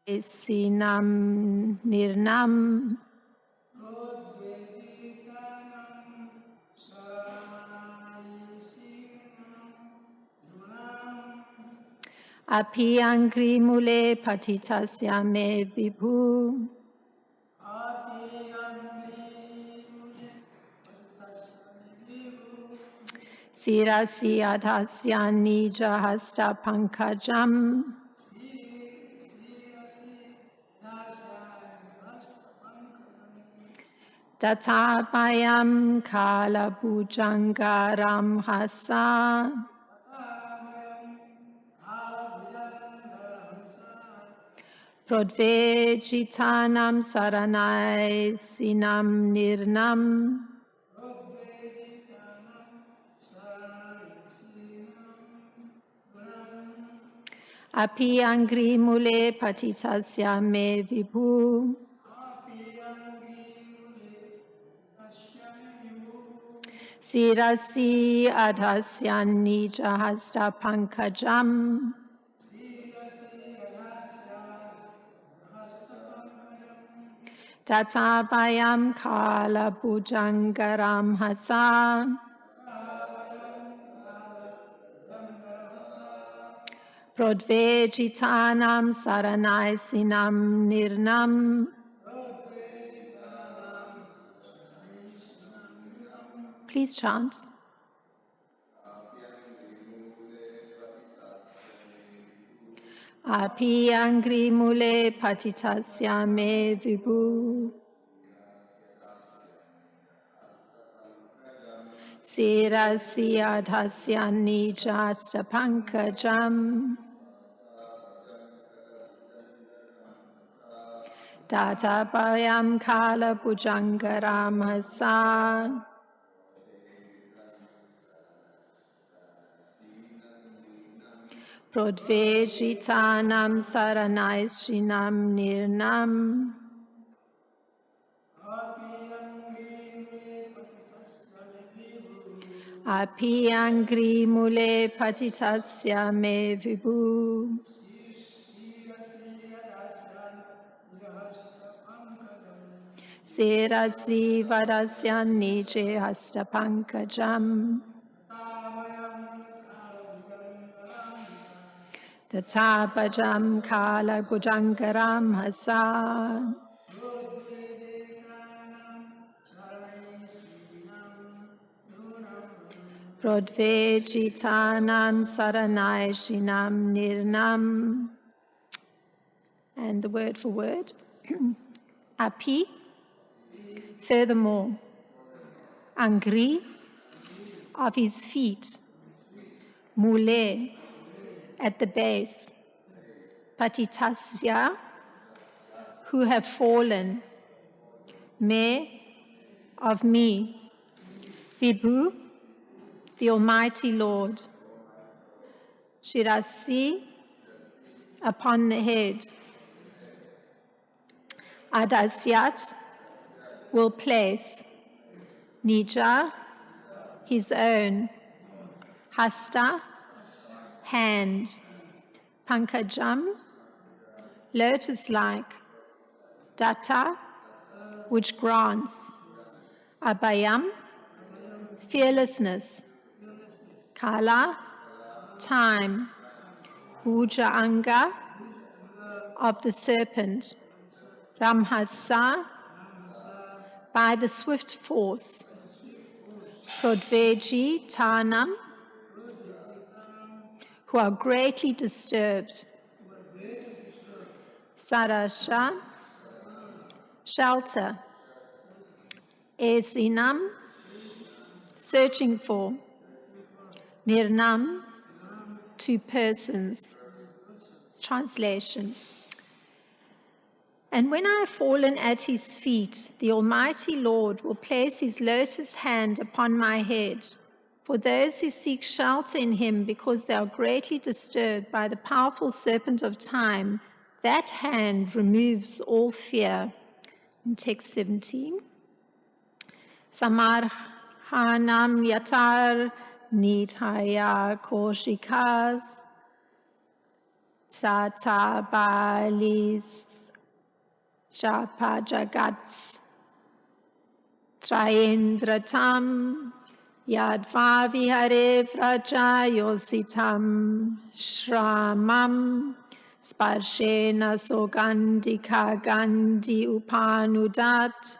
Sinam Nirnam Api Angri Mule Patitasya Me Vibhu Sirasi Adhasya Nija Hasta Pankajam Datapayam Kala Bhujangaram Hasa Prodvejitanam Saranai Sinam Nirnam Api Angri Mule Patitasya Me Vibhu Sirasi Adhasya Nija Hasta Pankajam Tatapayam Kala Bhujangaram Hasa Prodvejitanam Saranai Sinam Nirnam. Please chant. Api Angri Mule Patitasya Me Vibhu Sirasi Adhasya Nijasta Pankajam Tatapayam Kala Bhujangaram Hasa Prodvejitanam Saranai Srinam Nirnam Api Angri Mule Patitasya Me Vibhu Sirasi Vadasya Nije Hasta Pankajam Tatapajam Kala Bhujangaram Hasa Prodvejitanam Saranai Shinam Nirnam. And the word for word. Api, furthermore. Angri, of his feet. Mule, at the base. Patitasya, who have fallen. Me, of me. Vibhu, the Almighty Lord. Shirasi, upon the head. Adasyat, will place. Nija, his own. Hasta, hand. Pankajam, lotus-like. Datta, which grants. Abhayam, fearlessness. Kala, time. Bhuja anga, of the serpent. Ramhasa, by the swift force. Prodveji tanam, who are greatly disturbed. Sarasha, shelter. Esinam, searching for. Nirnam, two persons. Translation. And when I have fallen at his feet, the Almighty Lord will place his lotus hand upon my head. For those who seek shelter in him because they are greatly disturbed by the powerful serpent of time, that hand removes all fear. In text 17. Samarhanam yatar nithaya koshikas Tata Balis Japa Jagat Trayendratam Yadva Vihare Vraja Yositam Shramam Sparshena Sogandika Gandhi Upanudat.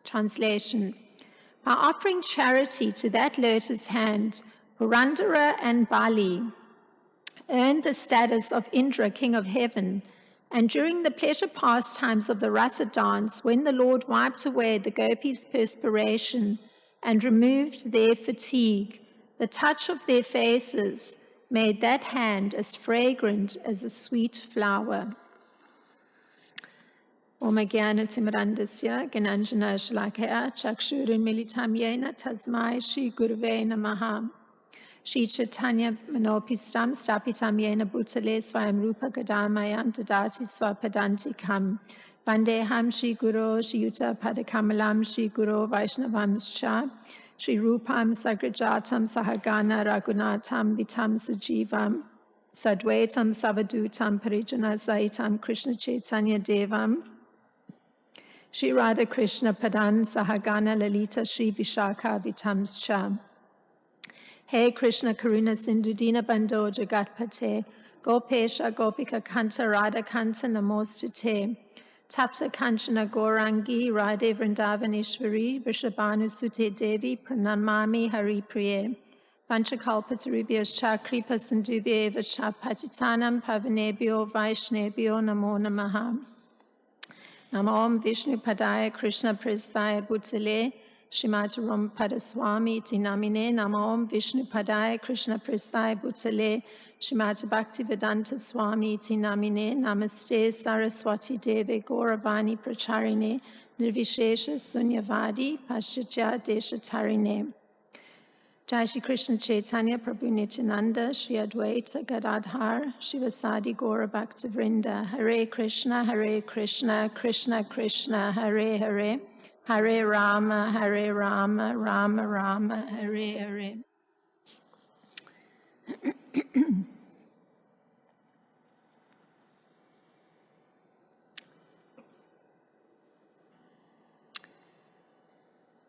Translation: by offering charity to that lotus hand, Purandara and Bali earned the status of Indra, king of heaven. And during the pleasure pastimes of the rasa dance, when the Lord wiped away the gopis' perspiration and removed their fatigue, the touch of their faces made that hand as fragrant as a sweet flower. Om Jnana Timirandasya Gyananjana Shalakaya Chakshurin Militam Yena Tasmai Shri Gurave Namaha. Shri Chaitanya Manopistam Stapitam Yena Bhutale Swayam Rupa Gadamayam Dadati Swapadantikam Vandeham Shri Guru Shri Yuta Padakamalam Shri Guru Vaishnavamscha Shri Rupam Sagrajatam Sahagana Raghunatam Vitam Sajivam Sadvaitam Savadutam Parijana Saitam Krishna Chaitanya Devam Shri Radha Krishna Padan Sahagana Lalita Shri Vishakha Vitamscha. Hey Krishna Karuna Sindhu Dina Bando Jagatpate Gopesha Gopika Kanta Radha Kanta Namostute Tapta Kanchana Gorangi Radhe Vrindavaneshwari Vrishabhanu Sute Devi Pranamami Hari Priye Panchakalpatarubhyascha Kripa Sindhubhya Vacha Patitanam Pavanebhyo Vaishnebhyo Namo Namaha. Namo Om Vishnu Padaya Krishna Prasthaya Bhutale Srimati Ram Padaswami Iti Namine. Namo Om Vishnu Padaya Krishna Prasthaya Bhutale Srimati Bhaktivedanta Swami Iti Namine. Namaste Saraswati Deve Gauravani Pracharine Nirvishesha Sunyavadi Paschatya Deshatarine. Jai Shri Krishna Chaitanya Prabhu Nityananda Shri Advaita Gadadhar Shivasadi Gaura Bhaktivrinda. Hare Krishna Krishna Krishna Hare Hare Hare Rama Rama Rama Hare Hare.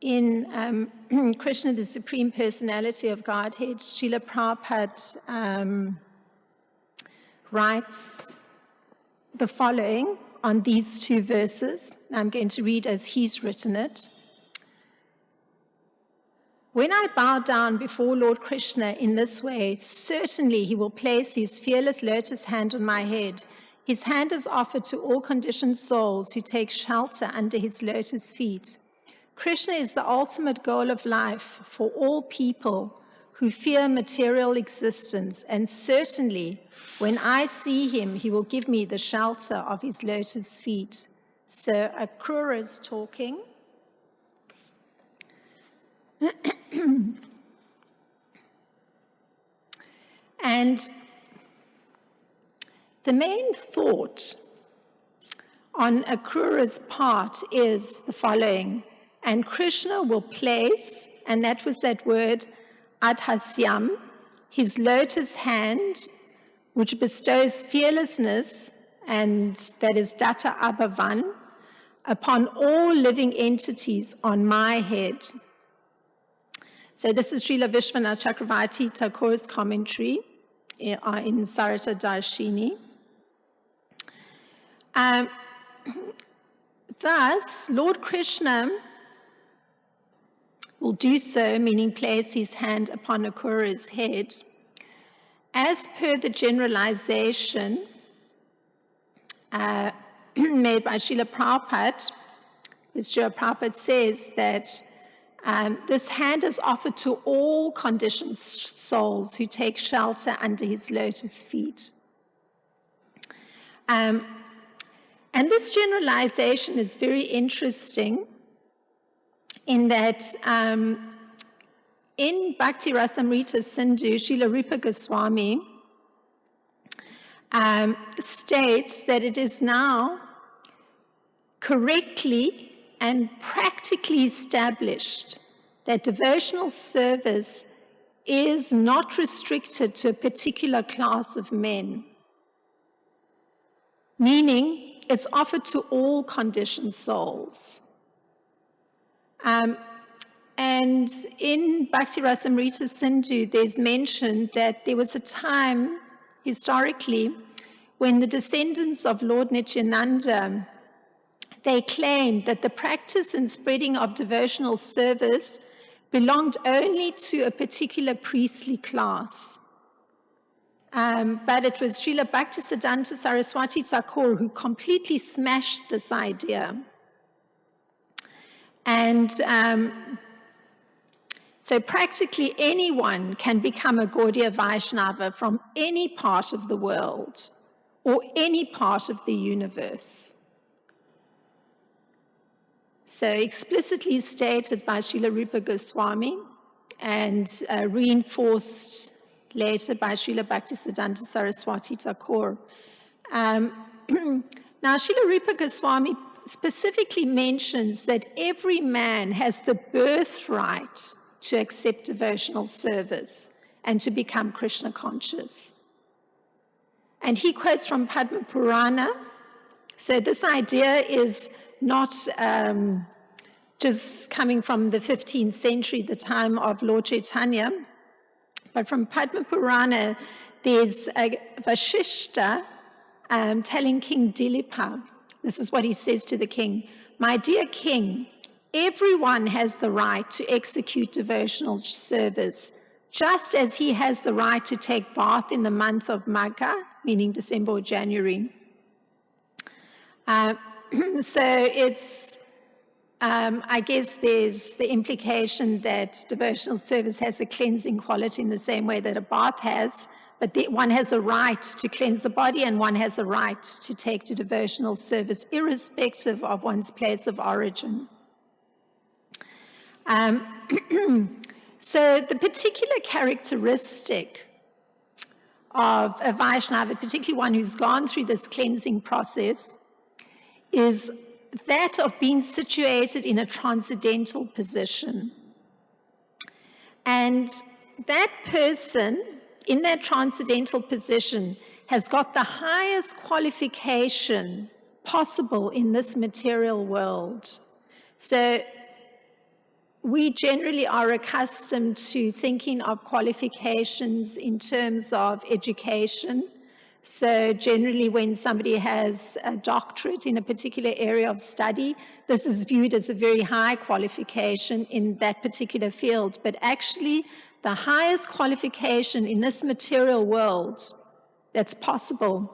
In Krishna, the Supreme Personality of Godhead, Srila Prabhupada writes the following on these two verses. I'm going to read as he's written it. When I bow down before Lord Krishna in this way, certainly he will place his fearless lotus hand on my head. His hand is offered to all conditioned souls who take shelter under his lotus feet. Krishna is the ultimate goal of life for all people who fear material existence, and certainly when I see him, he will give me the shelter of his lotus feet. So Akrura is talking. And the main thought on Akrura's part is the following. And Krishna will place, and that was that word, adhasyam, his lotus hand, which bestows fearlessness, and that is datta abhavan, upon all living entities on my head. So this is Srila Vishwanath Chakravarti Thakur's commentary in Sarita Darshini. Thus, Lord Krishna will do so, meaning place his hand upon Akrura's head, as per the generalization made by Srila Prabhupada. Srila Prabhupada says that this hand is offered to all conditioned souls who take shelter under his lotus feet. And this generalization is very interesting in that in Bhakti Rasamrita Sindhu, Srila Rupa Goswami states that it is now correctly and practically established that devotional service is not restricted to a particular class of men. meaning it's offered to all conditioned souls. And in Bhakti Rasamrita Sindhu, there's mentioned that there was a time, historically, when the descendants of Lord Nityananda, they claimed that the practice and spreading of devotional service belonged only to a particular priestly class. But it was Srila Bhaktisiddhanta Saraswati Thakur who completely smashed this idea. And so practically anyone can become a Gaudiya Vaishnava from any part of the world or any part of the universe. So explicitly stated by Srila Rupa Goswami and reinforced later by Srila Bhaktisiddhanta Saraswati Thakur. Now Srila Rupa Goswami specifically mentions that every man has the birthright to accept devotional service and to become Krishna conscious. And he quotes from Padma Purana. So this idea is not just coming from the 15th century, the time of Lord Chaitanya, but from Padma Purana, there's a Vashishta telling King Dilipa, this is what he says to the king, "My dear king, everyone has the right to execute devotional service, just as he has the right to take bath in the month of Magha," meaning December or January. So it's, I guess there's the implication that devotional service has a cleansing quality in the same way that a bath has, but one has a right to cleanse the body and one has a right to take to devotional service, irrespective of one's place of origin. So the particular characteristic of a Vaishnava, particularly one who's gone through this cleansing process, is that of being situated in a transcendental position. And that person in that transcendental position has got the highest qualification possible in this material world. So we generally are accustomed to thinking of qualifications in terms of education. So generally when somebody has a doctorate in a particular area of study, this is viewed as a very high qualification in that particular field. But actually, the highest qualification in this material world that's possible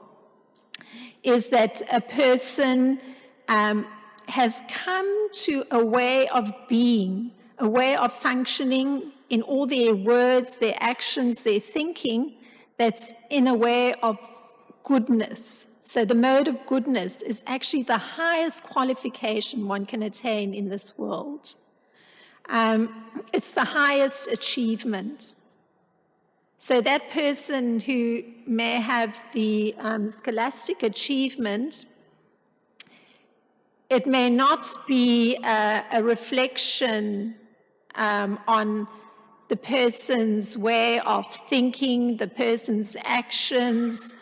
is that a person has come to a way of being, a way of functioning in all their words, their actions, their thinking, that's in a way of goodness. So the mode of goodness is actually the highest qualification one can attain in this world. It's the highest achievement. So that person who may have the scholastic achievement, it may not be a reflection on the person's way of thinking, the person's actions,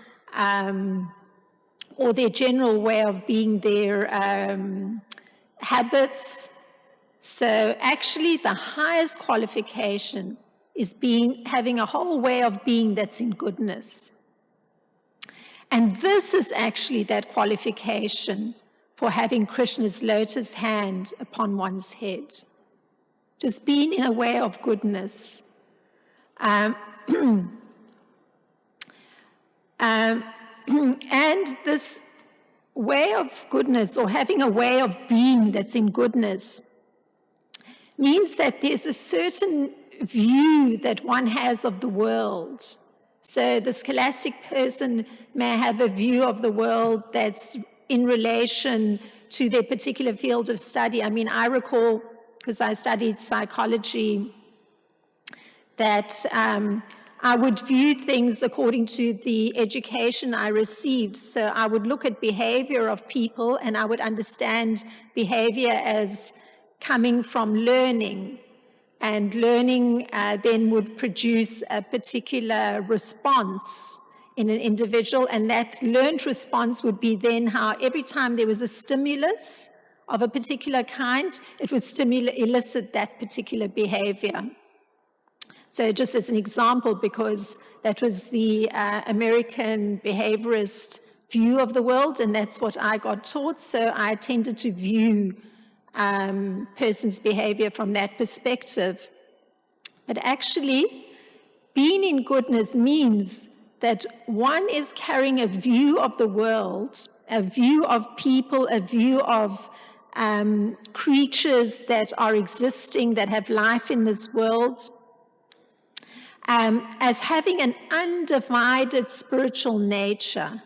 or their general way of being, their habits. So actually the highest qualification is having a whole way of being that's in goodness. And this is actually that qualification for having Krishna's lotus hand upon one's head. Just being in a way of goodness. And this way of goodness, or having a way of being that's in goodness, means that there's a certain view that one has of the world. So the scholastic person may have a view of the world that's in relation to their particular field of study. I mean, I recall, because I studied psychology, that I would view things according to the education I received. So I would look at behavior of people and I would understand behavior as coming from learning. And learning then would produce a particular response in an individual, and that learned response would be then how every time there was a stimulus of a particular kind, it would elicit that particular behavior. So just as an example, because that was the American behaviorist view of the world, and that's what I got taught, so I tended to view person's behavior from that perspective. But actually, being in goodness means that one is carrying a view of the world, a view of people, a view of creatures that are existing, that have life in this world, as having an undivided spiritual nature.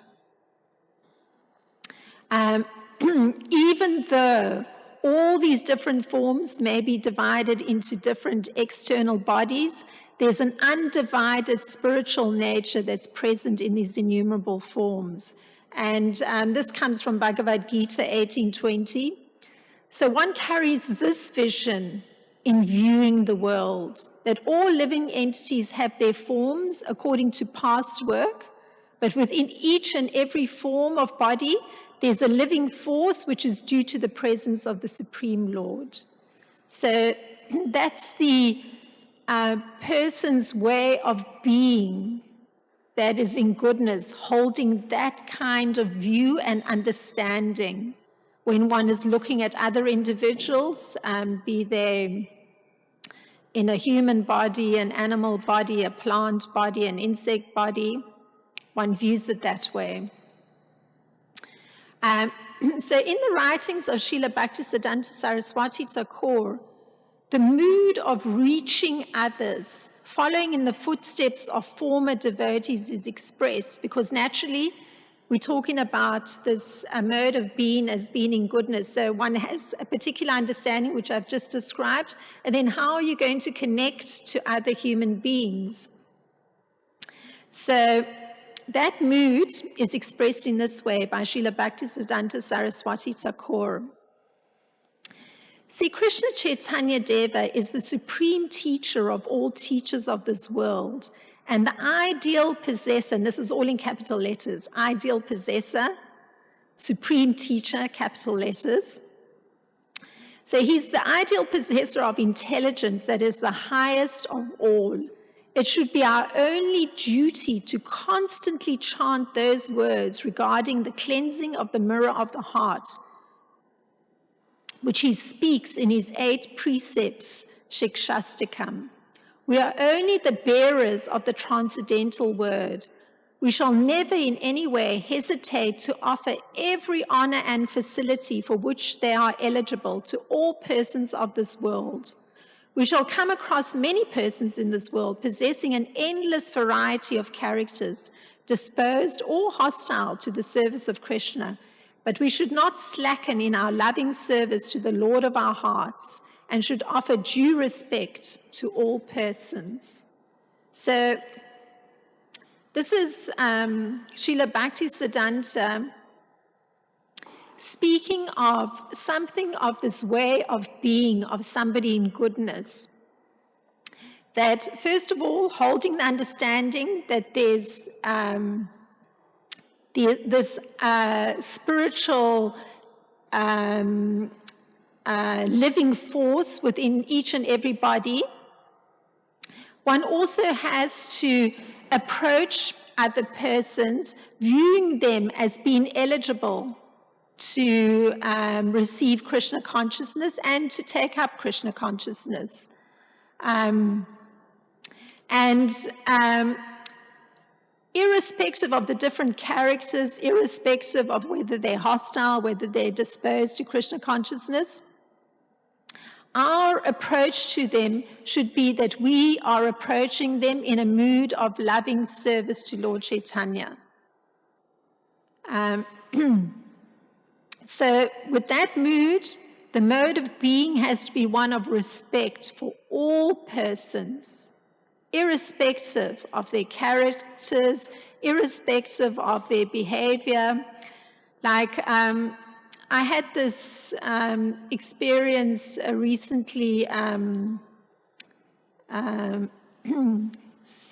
Even though all these different forms may be divided into different external bodies, there's an undivided spiritual nature that's present in these innumerable forms. And this comes from Bhagavad-Gita 18:20. So one carries this vision in viewing the world, that all living entities have their forms according to past work, but within each and every form of body, there's a living force which is due to the presence of the Supreme Lord. So that's the person's way of being that is in goodness, holding that kind of view and understanding when one is looking at other individuals, be they in a human body, an animal body, a plant body, an insect body, one views it that way. So in the writings of Srila Bhaktisiddhanta Saraswati Thakur, the mood of reaching others, following in the footsteps of former devotees is expressed, because naturally we're talking about this mode of being as being in goodness. So one has a particular understanding, which I've just described, and then how are you going to connect to other human beings? So that mood is expressed in this way by Srila Bhaktisiddhanta Saraswati Thakur. See, Krishna Chaitanya Deva is the supreme teacher of all teachers of this world, and the ideal possessor, and this is all in capital letters, ideal possessor, supreme teacher, capital letters. So he's the ideal possessor of intelligence that is the highest of all. It should be our only duty to constantly chant those words regarding the cleansing of the mirror of the heart, which he speaks in his 8 precepts, Shikshastakam. We are only the bearers of the transcendental word. We shall never in any way hesitate to offer every honor and facility for which they are eligible to all persons of this world. We shall come across many persons in this world possessing an endless variety of characters, disposed or hostile to the service of Krishna. But we should not slacken in our loving service to the Lord of our hearts, and should offer due respect to all persons. So this is Srila Bhaktisiddhanta speaking of something of this way of being of somebody in goodness. That first of all, holding the understanding that there's this spiritual living force within each and every body. One also has to approach other persons, viewing them as being eligible to receive Krishna consciousness and to take up Krishna consciousness. Irrespective of the different characters, irrespective of whether they're hostile, whether they're disposed to Krishna consciousness, our approach to them should be that we are approaching them in a mood of loving service to Lord Chaitanya. So with that mood, the mode of being has to be one of respect for all persons, irrespective of their characters, irrespective of their behavior. Like I had this experience recently.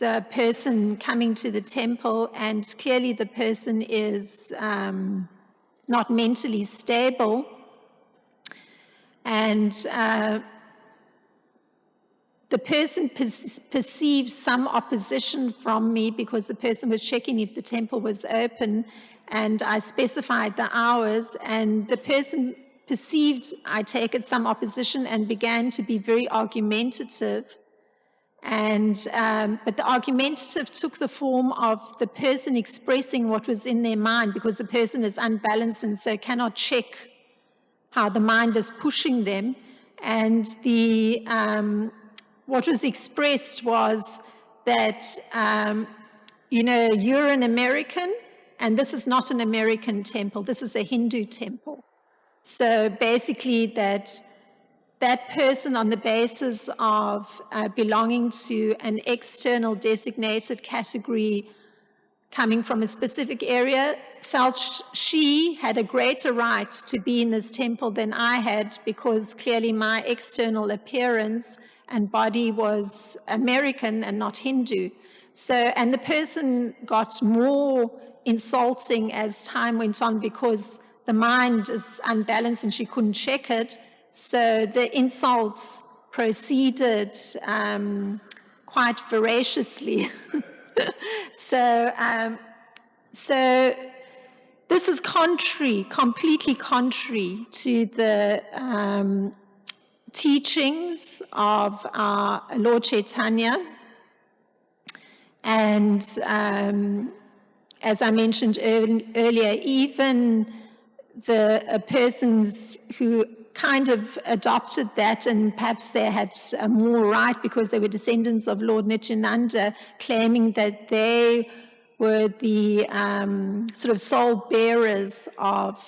a person coming to the temple, and clearly the person is not mentally stable, and the person perceived some opposition from me because the person was checking if the temple was open, and I specified the hours, and the person perceived, I take it, some opposition and began to be very argumentative. And but the argumentative took the form of the person expressing what was in their mind, because the person is unbalanced and so cannot check how the mind is pushing them. And the what was expressed was that, you're an American, and this is not an American temple, this is a Hindu temple. So basically that person, on the basis of belonging to an external designated category coming from a specific area, felt she had a greater right to be in this temple than I had, because clearly my external appearance and body was American and not Hindu. So, and the person got more insulting as time went on, because the mind is unbalanced and she couldn't check it. So the insults proceeded quite voraciously. So this is completely contrary to the teachings of our Lord Chaitanya. And as I mentioned earlier, even the persons who kind of adopted that, and perhaps they had more right because they were descendants of Lord Nityananda, claiming that they were the sort of sole bearers of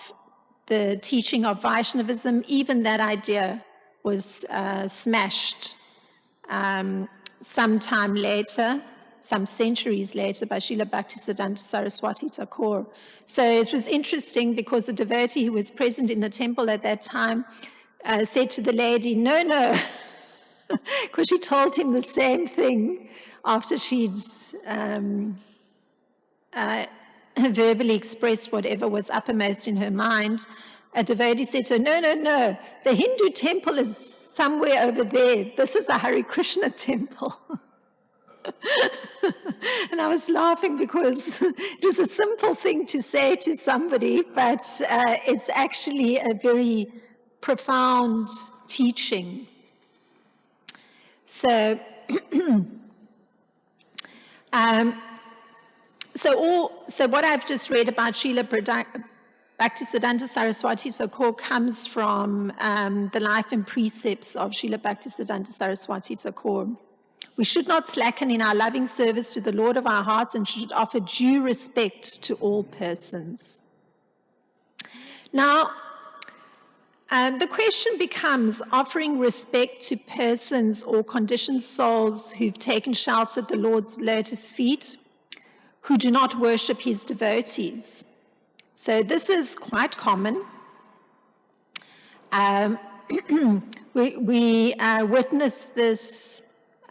the teaching of Vaishnavism, even that idea was smashed sometime later, some centuries later, by Srila Bhaktisiddhanta Saraswati Thakur. So it was interesting, because a devotee who was present in the temple at that time said to the lady, no, because she told him the same thing after she'd verbally expressed whatever was uppermost in her mind. A devotee said to her, no, the Hindu temple is somewhere over there. This is a Hare Krishna temple. And I was laughing, because it was a simple thing to say to somebody, but it's actually a very profound teaching. So, so what I've just read about Srila Bhaktisiddhanta Saraswati Thakur comes from the life and precepts of Srila Bhaktisiddhanta Saraswati Thakur. We should not slacken in our loving service to the Lord of our hearts, and should offer due respect to all persons. Now, the question becomes, offering respect to persons or conditioned souls who've taken shelter at the Lord's lotus feet, who do not worship his devotees. So this is quite common. We witness this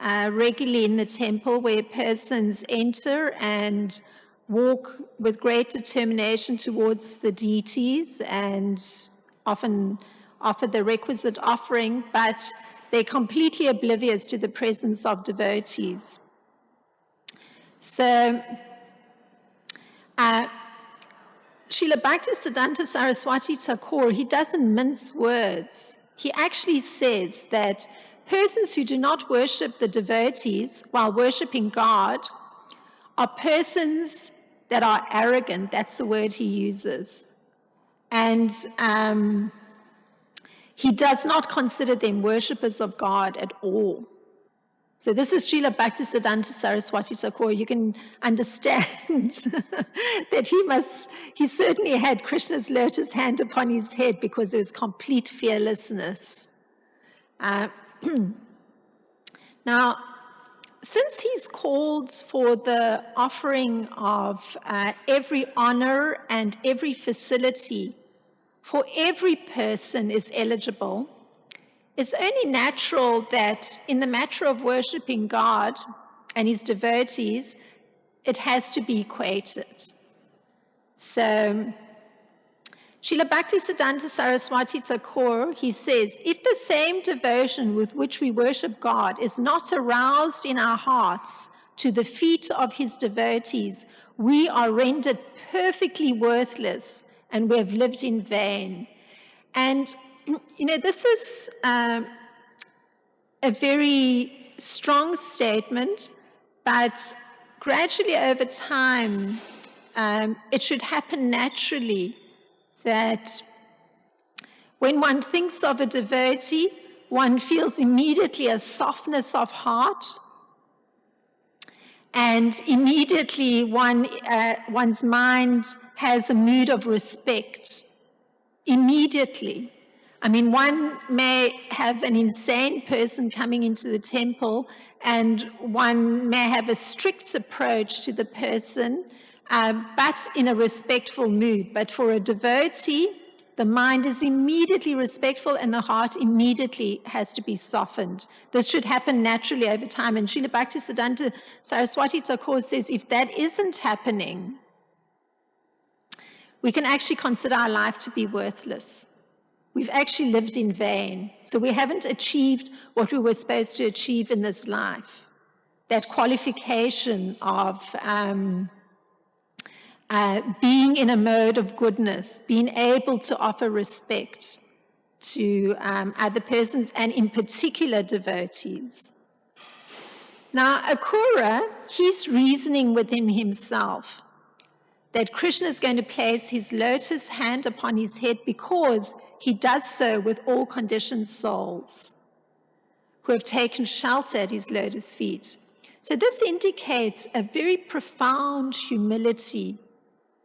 regularly in the temple, where persons enter and walk with great determination towards the deities and often offer the requisite offering, but they're completely oblivious to the presence of devotees. So, Srila Bhaktisiddhanta Saraswati Thakur, he doesn't mince words. He actually says that persons who do not worship the devotees while worshipping God are persons that are arrogant. That's the word he uses. And he does not consider them worshippers of God at all. So this is Srila Bhaktisiddhanta Saraswati Thakur. You can understand that he certainly had Krishna's lotus hand upon his head, because there was complete fearlessness. Now, since he's called for the offering of every honor and every facility for every person is eligible, it's only natural that in the matter of worshipping God, and his devotees, it has to be equated. So Srila Bhaktisiddhanta Saraswati Thakur, he says, if the same devotion with which we worship God is not aroused in our hearts to the feet of his devotees, we are rendered perfectly worthless and we have lived in vain. And, this is a very strong statement, but gradually over time, it should happen naturally that when one thinks of a devotee, one feels immediately a softness of heart, and immediately one's mind has a mood of respect. Immediately. I mean, one may have an insane person coming into the temple, and one may have a strict approach to the person, but in a respectful mood. But for a devotee, the mind is immediately respectful and the heart immediately has to be softened. This should happen naturally over time. And Srila Bhaktisiddhanta Saraswati Thakur says, if that isn't happening, we can actually consider our life to be worthless. We've actually lived in vain. So we haven't achieved what we were supposed to achieve in this life. That qualification of being in a mode of goodness, being able to offer respect to other persons, and in particular devotees. Now, Akrura, he's reasoning within himself that Krishna is going to place his lotus hand upon his head because he does so with all conditioned souls who have taken shelter at his lotus feet. So this indicates a very profound humility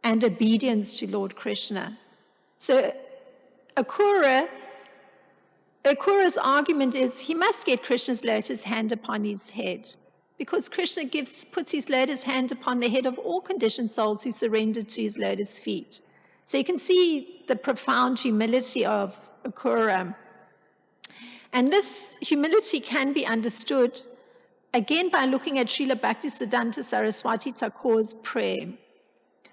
and obedience to Lord Krishna. So Akrura's argument is he must get Krishna's lotus hand upon his head, because Krishna puts his lotus hand upon the head of all conditioned souls who surrender to his lotus feet. So you can see the profound humility of Akrura. And this humility can be understood, again, by looking at Srila Bhaktisiddhanta Saraswati Thakur's prayer.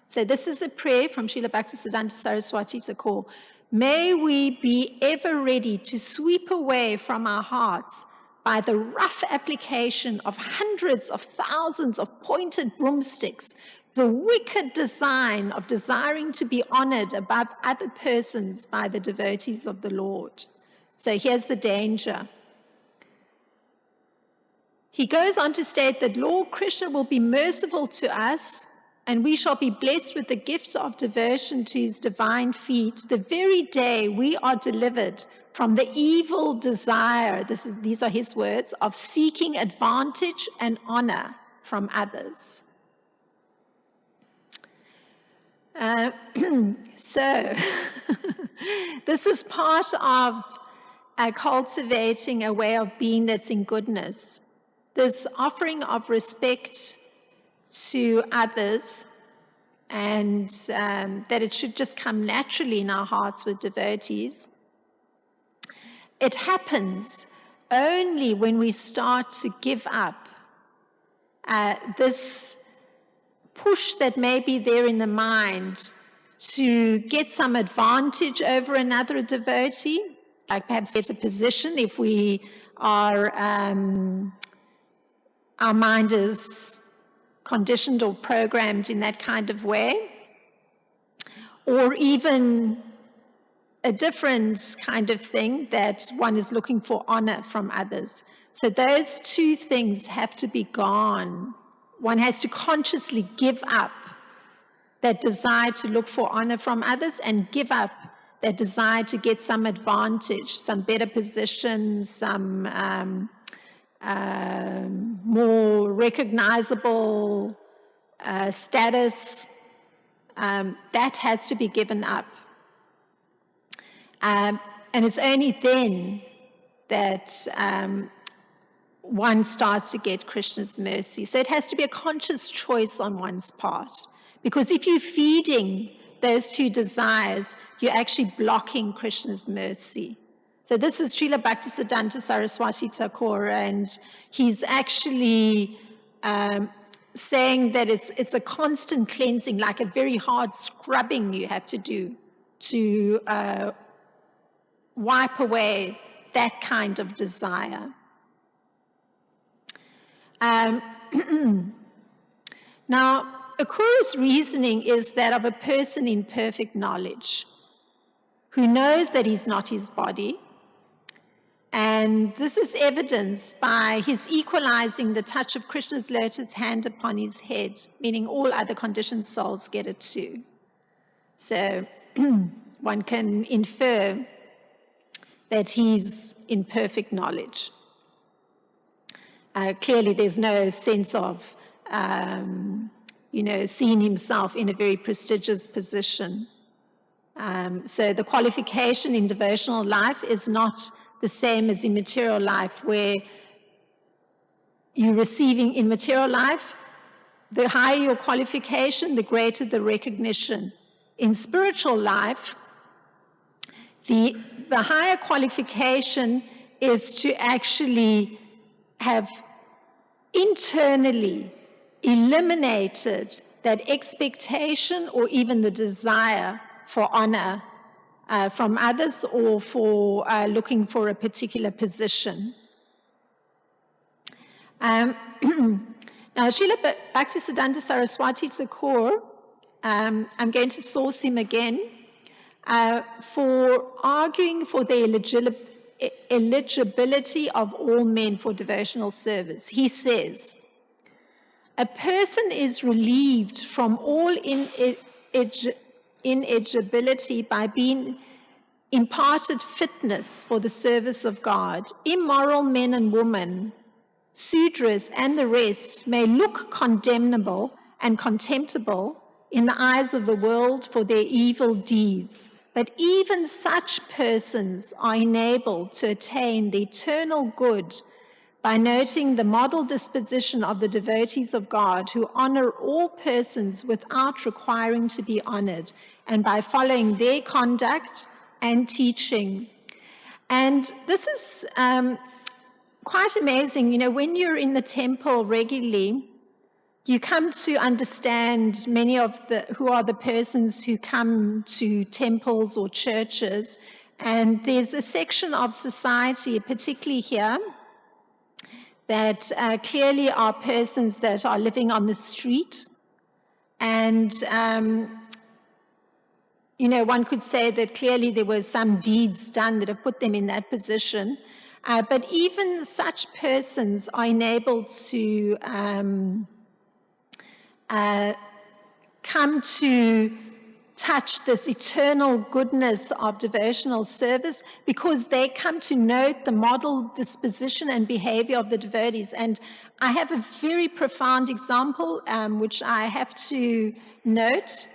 So this is a prayer from Srila Bhaktisiddhanta Saraswati Thakur. May we be ever ready to sweep away from our hearts by the rough application of hundreds of thousands of pointed broomsticks, the wicked design of desiring to be honored above other persons by the devotees of the Lord. So here's the danger. He goes on to state that Lord Krishna will be merciful to us, and we shall be blessed with the gift of devotion to his divine feet the very day we are delivered from the evil desire, these are his words, of seeking advantage and honor from others. So this is part of cultivating a way of being that's in goodness. This offering of respect to others, and that it should just come naturally in our hearts with devotees. It happens only when we start to give up this push that may be there in the mind to get some advantage over another devotee, like perhaps get a position if we are, our mind is conditioned or programmed in that kind of way, or even a different kind of thing that one is looking for honor from others. So those two things have to be gone. One has to consciously give up that desire to look for honor from others and give up that desire to get some advantage, some better position, some more recognizable status. That has to be given up. And it's only then that one starts to get Krishna's mercy. So it has to be a conscious choice on one's part. Because if you're feeding those two desires, you're actually blocking Krishna's mercy. So this is Srila Bhaktisiddhanta Saraswati Thakur, and he's actually saying that it's a constant cleansing, like a very hard scrubbing you have to do to wipe away that kind of desire. Now, Akuru's reasoning is that of a person in perfect knowledge, who knows that he's not his body, and this is evidenced by his equalizing the touch of Krishna's lotus hand upon his head, meaning all other conditioned souls get it too. So one can infer that he's in perfect knowledge. Clearly, there's no sense of, seeing himself in a very prestigious position. So the qualification in devotional life is not the same as in material life, where you're receiving in material life, the higher your qualification, the greater the recognition. In spiritual life, the higher qualification is to actually have internally eliminated that expectation or even the desire for honor from others or for looking for a particular position. Now, Srila Bhaktisiddhanta Saraswati Thakur, I'm going to source him again, for arguing for the eligibility of all men for devotional service. He says, a person is relieved from all ineligibility by being imparted fitness for the service of God. Immoral men and women, Sudras and the rest, may look condemnable and contemptible in the eyes of the world for their evil deeds, but even such persons are enabled to attain the eternal good by noting the model disposition of the devotees of God, who honor all persons without requiring to be honored, and by following their conduct and teaching. And this is quite amazing. When you're in the temple regularly, you come to understand many of who are the persons who come to temples or churches. And there's a section of society, particularly here, that clearly are persons that are living on the street. And, one could say that clearly there were some deeds done that have put them in that position. But even such persons are enabled to come to touch this eternal goodness of devotional service, because they come to note the model disposition and behavior of the devotees. And I have a very profound example, which I have to note.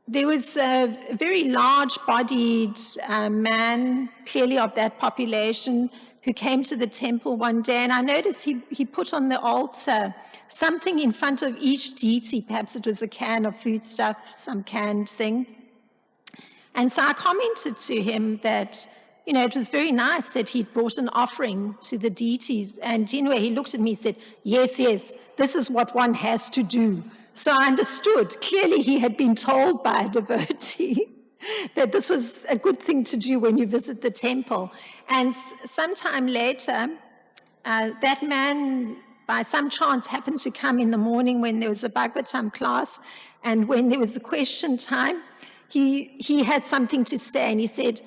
There was a very large-bodied man, clearly of that population, who came to the temple one day, and I noticed he put on the altar something in front of each deity. Perhaps it was a can of foodstuff, some canned thing. And so I commented to him that, it was very nice that he'd brought an offering to the deities. And anyway, he looked at me and said, yes, this is what one has to do. So I understood. Clearly he had been told by a devotee that this was a good thing to do when you visit the temple. And sometime later, that man, by some chance, happened to come in the morning when there was a BhagavatamClass, and when there was a question time, he had something to say, and he said,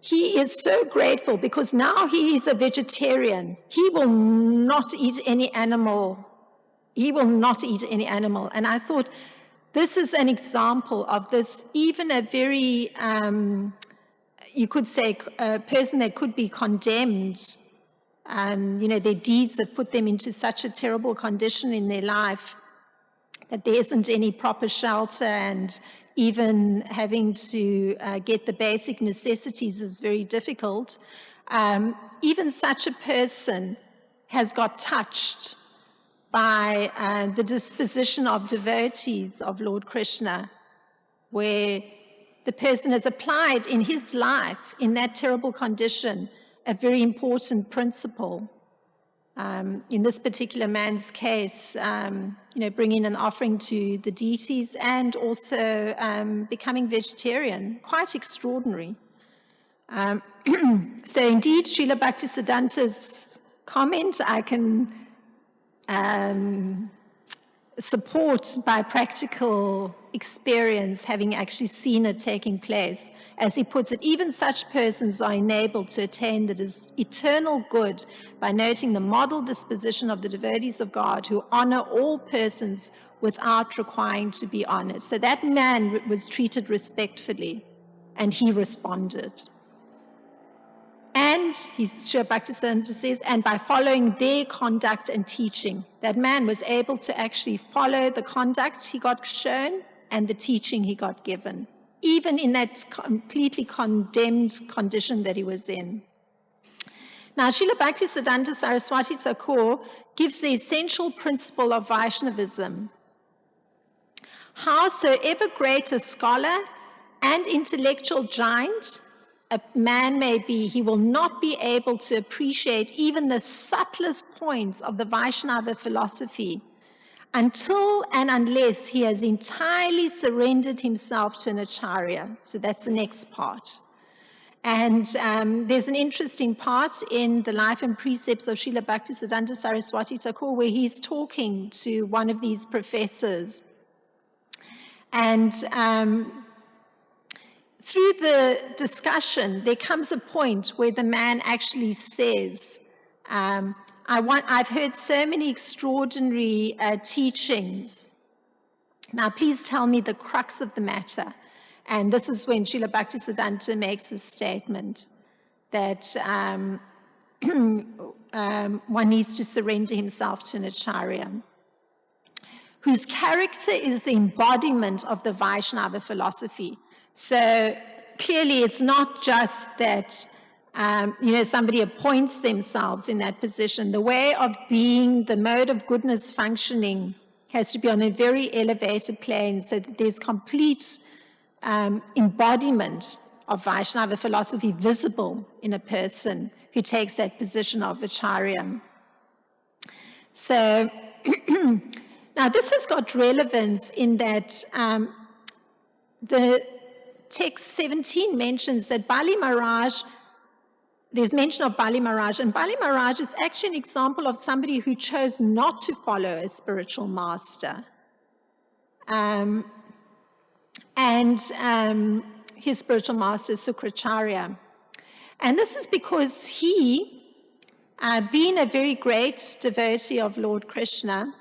he is so grateful because now he is a vegetarian. He will not eat any animal. And I thought, this is an example of this, even a very, you could say, a person that could be condemned, their deeds have put them into such a terrible condition in their life that there isn't any proper shelter, and even having to get the basic necessities is very difficult. Even such a person has got touched by the disposition of devotees of Lord Krishna, where the person has applied in his life, in that terrible condition, a very important principle. in this particular man's case, bringing an offering to the deities and also becoming vegetarian. Quite extraordinary. So indeed, Srila Bhaktisiddhanta's comment I can support by practical experience, having actually seen it taking place. As he puts it, even such persons are enabled to attain the eternal good by noting the model disposition of the devotees of God who honor all persons without requiring to be honored. So that man was treated respectfully, and he responded. And Srila Bhaktisiddhanta says, and by following their conduct and teaching, that man was able to actually follow the conduct he got shown and the teaching he got given, even in that completely condemned condition that he was in. Now, Srila Bhaktisiddhanta Saraswati Thakur gives the essential principle of Vaishnavism. Howsoever great a scholar and intellectual giant a man may be, he will not be able to appreciate even the subtlest points of the Vaishnava philosophy until and unless he has entirely surrendered himself to an acharya. So that's the next part. And there's an interesting part in the life and precepts of Srila Bhaktisiddhanta Saraswati Thakur where he's talking to one of these professors. And through the discussion, there comes a point where the man actually says, I've heard so many extraordinary teachings. Now, please tell me the crux of the matter. And this is when Srila Bhaktisiddhanta makes a statement that one needs to surrender himself to an acharya, whose character is the embodiment of the Vaishnava philosophy. So clearly it's not just that somebody appoints themselves in that position. The way of being, the mode of goodness functioning has to be on a very elevated plane so that there's complete embodiment of Vaishnava philosophy visible in a person who takes that position of acharya. So now this has got relevance in that the text 17 mentions that Bali Maharaj, there's mention of Bali Maharaj, and Bali Maharaj is actually an example of somebody who chose not to follow a spiritual master. His spiritual master is Sukracharya. And this is because he, being a very great devotee of Lord Krishna,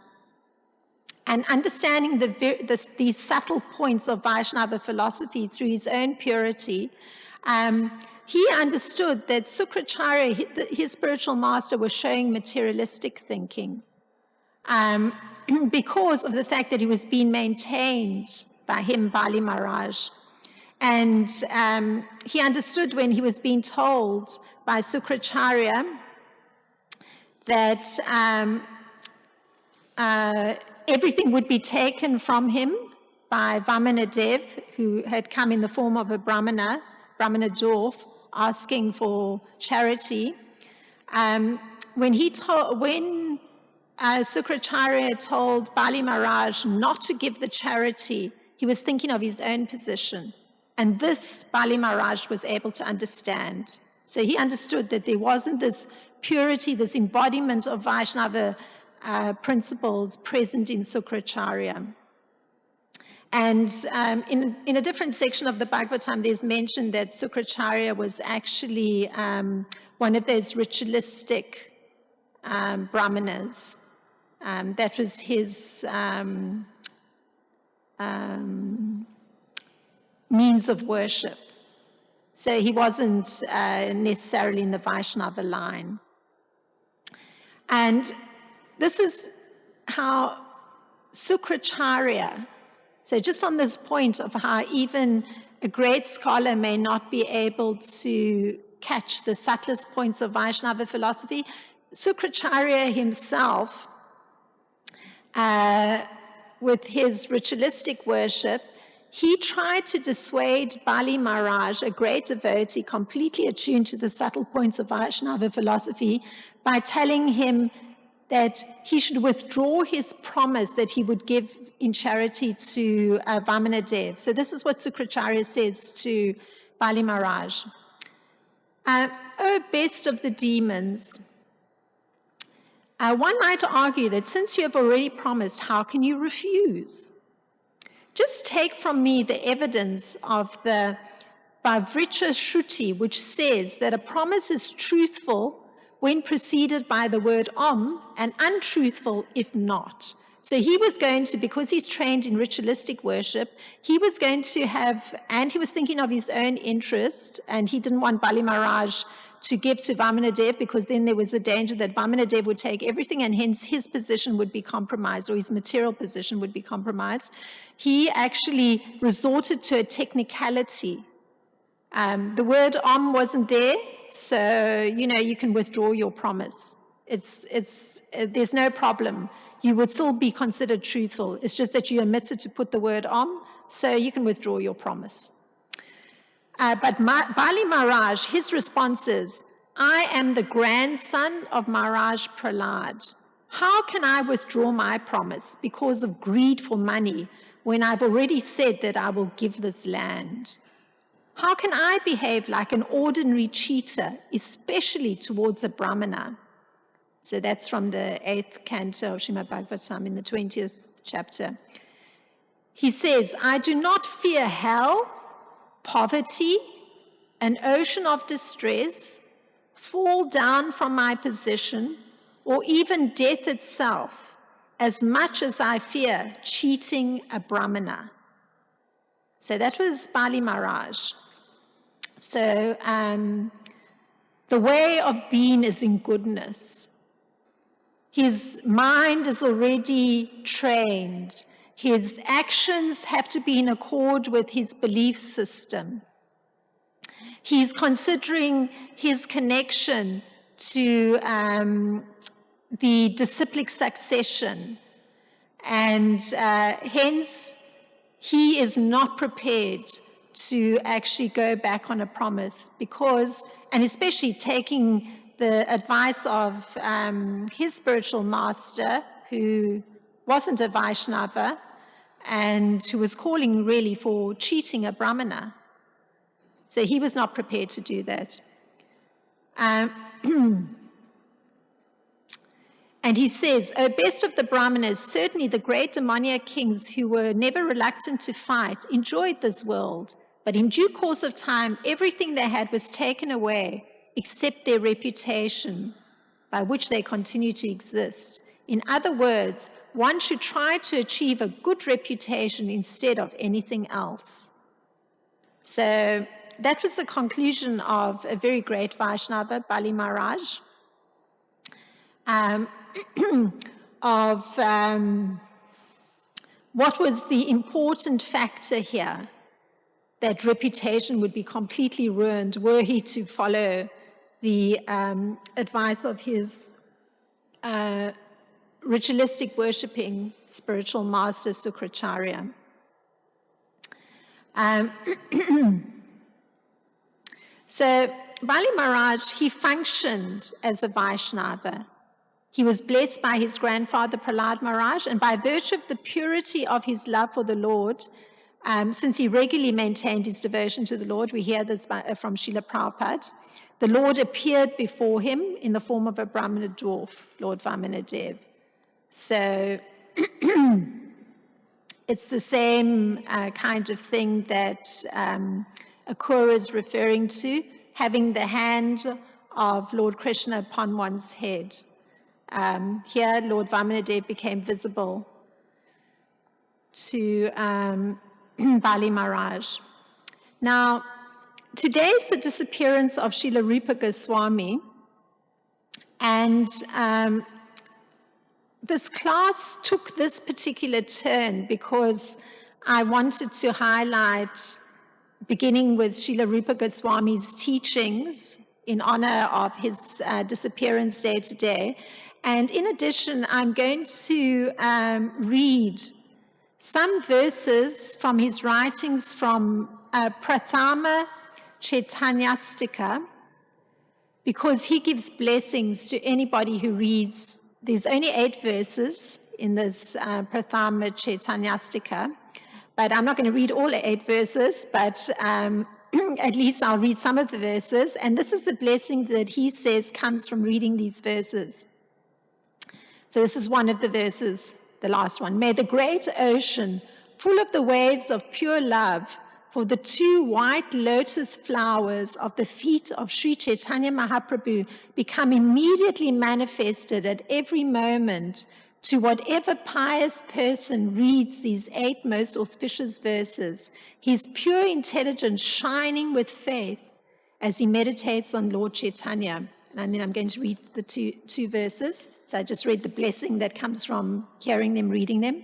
and understanding these subtle points of Vaishnava philosophy through his own purity, he understood that Sukracharya, his spiritual master, was showing materialistic thinking because of the fact that he was being maintained by him, Bali Maharaj. And he understood when he was being told by Sukracharya that everything would be taken from him by Vamanadev, who had come in the form of a Brahmana dwarf, asking for charity. When Sukracharya told Bali Maharaj not to give the charity, he was thinking of his own position. And this Bali Maharaj was able to understand. So he understood that there wasn't this purity, this embodiment of Vaishnava principles present in Sukracharya. And in a different section of the Bhagavatam, there's mentioned that Sukracharya was actually one of those ritualistic brahmanas. That was his means of worship. So he wasn't necessarily in the Vaishnava line. And this is how Sukracharya, so just on this point of how even a great scholar may not be able to catch the subtlest points of Vaishnava philosophy, Sukracharya himself, with his ritualistic worship, he tried to dissuade Bali Maharaj, a great devotee, completely attuned to the subtle points of Vaishnava philosophy, by telling him that he should withdraw his promise that he would give in charity to Vamanadev. So this is what Sukracharya says to Bali Maharaj. O best of the demons, one might argue that since you have already promised, how can you refuse? Just take from me the evidence of the Bhavricha Shruti, which says that a promise is truthful when preceded by the word Om, and untruthful if not. So he was going to, because he's trained in ritualistic worship, he was going to have, and he was thinking of his own interest, and he didn't want Bali Maharaj to give to Vamanadev, because then there was a danger that Vamanadev would take everything, and hence his position would be compromised, or his material position would be compromised. He actually resorted to a technicality. The word Om wasn't there, so, you can withdraw your promise. There's no problem. You would still be considered truthful. It's just that you omitted to put the word Om, so you can withdraw your promise. But Bali Maharaj, his response is, I am the grandson of Maharaj Prahlad. How can I withdraw my promise because of greed for money when I've already said that I will give this land? How can I behave like an ordinary cheater, especially towards a Brahmana? So that's from the 8th canto of Srimad Bhagavatam in the 20th chapter. He says, I do not fear hell, poverty, an ocean of distress, fall down from my position, or even death itself, as much as I fear cheating a Brahmana. So that was Bali Maharaj. So the way of being is in goodness. His mind is already trained. His actions have to be in accord with his belief system. He's considering his connection to the disciplic succession, and hence he is not prepared to actually go back on a promise, because, and especially taking the advice of his spiritual master, who wasn't a Vaishnava and who was calling really for cheating a Brahmana. So he was not prepared to do that. And he says, O best of the Brahmanas, certainly the great demoniac kings who were never reluctant to fight enjoyed this world, but in due course of time, everything they had was taken away except their reputation, by which they continue to exist. In other words, one should try to achieve a good reputation instead of anything else. So that was the conclusion of a very great Vaishnava, Bali Maharaj, of what was the important factor here, that reputation would be completely ruined were he to follow the advice of his ritualistic worshipping spiritual master Sukracharya. So Bali Maharaj, he functioned as a Vaishnava. He was blessed by his grandfather Prahlad Maharaj, and by virtue of the purity of his love for the Lord, since he regularly maintained his devotion to the Lord, we hear this from Srila Prabhupada, the Lord appeared before him in the form of a Brahmana dwarf, Lord Vamanadev. So it's the same kind of thing that Akrura is referring to, having the hand of Lord Krishna upon one's head. Here, Lord Vamanadev became visible to Bali Maharaj. Now, today is the disappearance of Srila Rupa Goswami, and this class took this particular turn because I wanted to highlight, beginning with Srila Rupa Goswami's teachings in honor of his disappearance day today. And in addition, I'm going to read some verses from his writings from Prathama Chaitanyastika, because he gives blessings to anybody who reads there's only 8 verses in this Prathama Chaitanyastika, but I'm not going to read all 8 verses, but at least I'll read some of the verses. And this is the blessing that he says comes from reading these verses. So this is one of the verses, the last one. May the great ocean, full of the waves of pure love, for the 2 white lotus flowers of the feet of Sri Chaitanya Mahaprabhu become immediately manifested at every moment to whatever pious person reads these 8 most auspicious verses, his pure intelligence shining with faith as he meditates on Lord Chaitanya. And then I'm going to read the two verses. So I just read the blessing that comes from hearing them, reading them.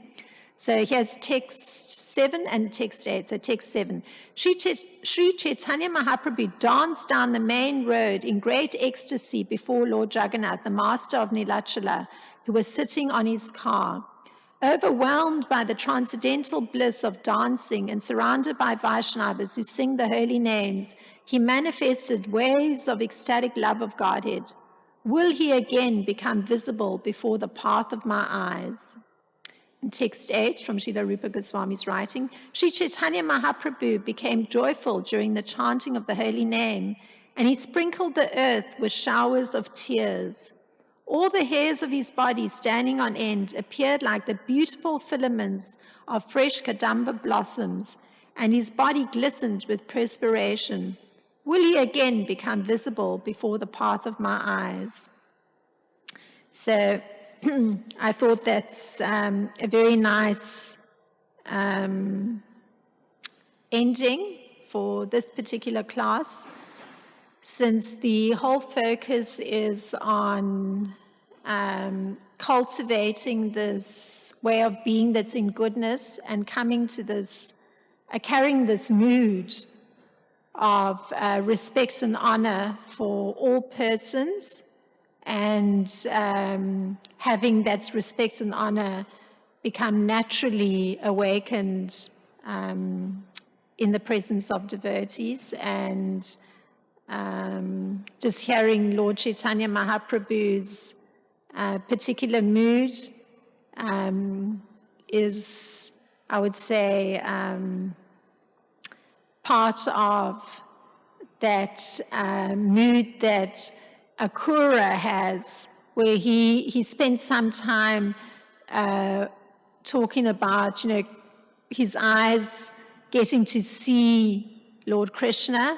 So here's text 7 and text 8. So text 7. Sri Chaitanya Mahaprabhu danced down the main road in great ecstasy before Lord Jagannath, the master of Nilachala, who was sitting on his car. Overwhelmed by the transcendental bliss of dancing and surrounded by Vaishnavas who sing the holy names, he manifested waves of ecstatic love of Godhead. Will he again become visible before the path of my eyes? In text 8 from Srila Rupa Goswami's writing, Sri Chaitanya Mahaprabhu became joyful during the chanting of the holy name, and he sprinkled the earth with showers of tears. All the hairs of his body standing on end appeared like the beautiful filaments of fresh kadamba blossoms, and his body glistened with perspiration. Will he again become visible before the path of my eyes? So I thought that's a very nice ending for this particular class, since the whole focus is on cultivating this way of being that's in goodness and coming to this, carrying this mood of respect and honor for all persons, and having that respect and honor become naturally awakened in the presence of devotees. And just hearing Lord Chaitanya Mahaprabhu's particular mood is, I would say, part of that mood that Akura has, where he spent some time talking about, his eyes getting to see Lord Krishna,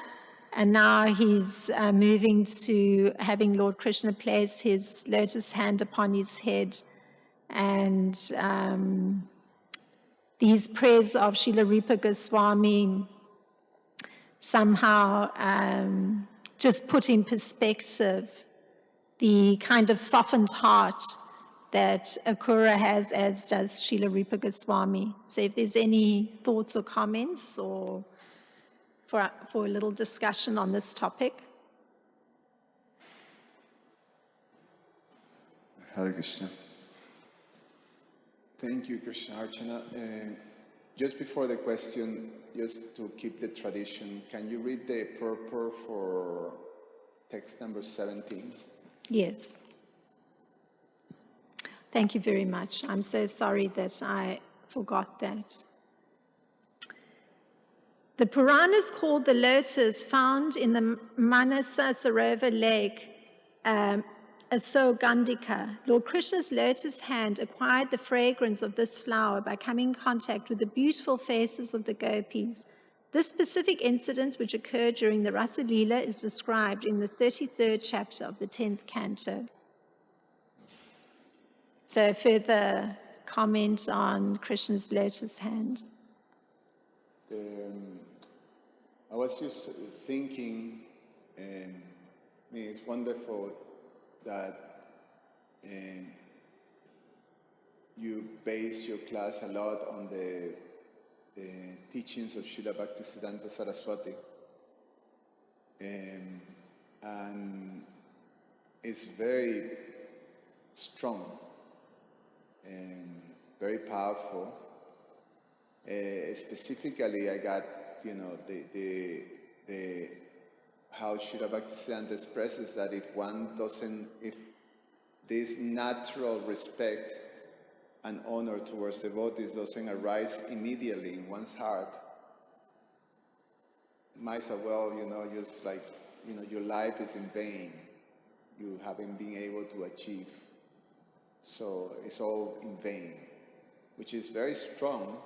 and now he's moving to having Lord Krishna place his lotus hand upon his head. And these prayers of Srila Rupa Goswami somehow just put in perspective the kind of softened heart that Akura has, as does Srila Rupa Goswami. So if there's any thoughts or comments, or for a little discussion on this topic. Hare Krishna. Thank you, Krishnarcana. Just before the question, just to keep the tradition, can you read the purport for text number 17? Yes. Thank you very much. I'm so sorry that I forgot that. The Puranas called the lotus found in the Manasa Sarovar lake Asogandhika. Lord Krishna's lotus hand acquired the fragrance of this flower by coming in contact with the beautiful faces of the gopis. This specific incident, which occurred during the Rasa Leela, is described in the 33rd chapter of the 10th canto. So further comment on Krishna's lotus hand. I was just thinking, it's wonderful that you base your class a lot on the teachings of Srila Bhaktisiddhanta Saraswati, and it's very strong and very powerful. Specifically, I got how Srila Bhaktisiddhanta expresses that if this natural respect and honor towards devotees doesn't arise immediately in one's heart, might as well, just like, your life is in vain. You haven't been able to achieve. So it's all in vain, which is very strong.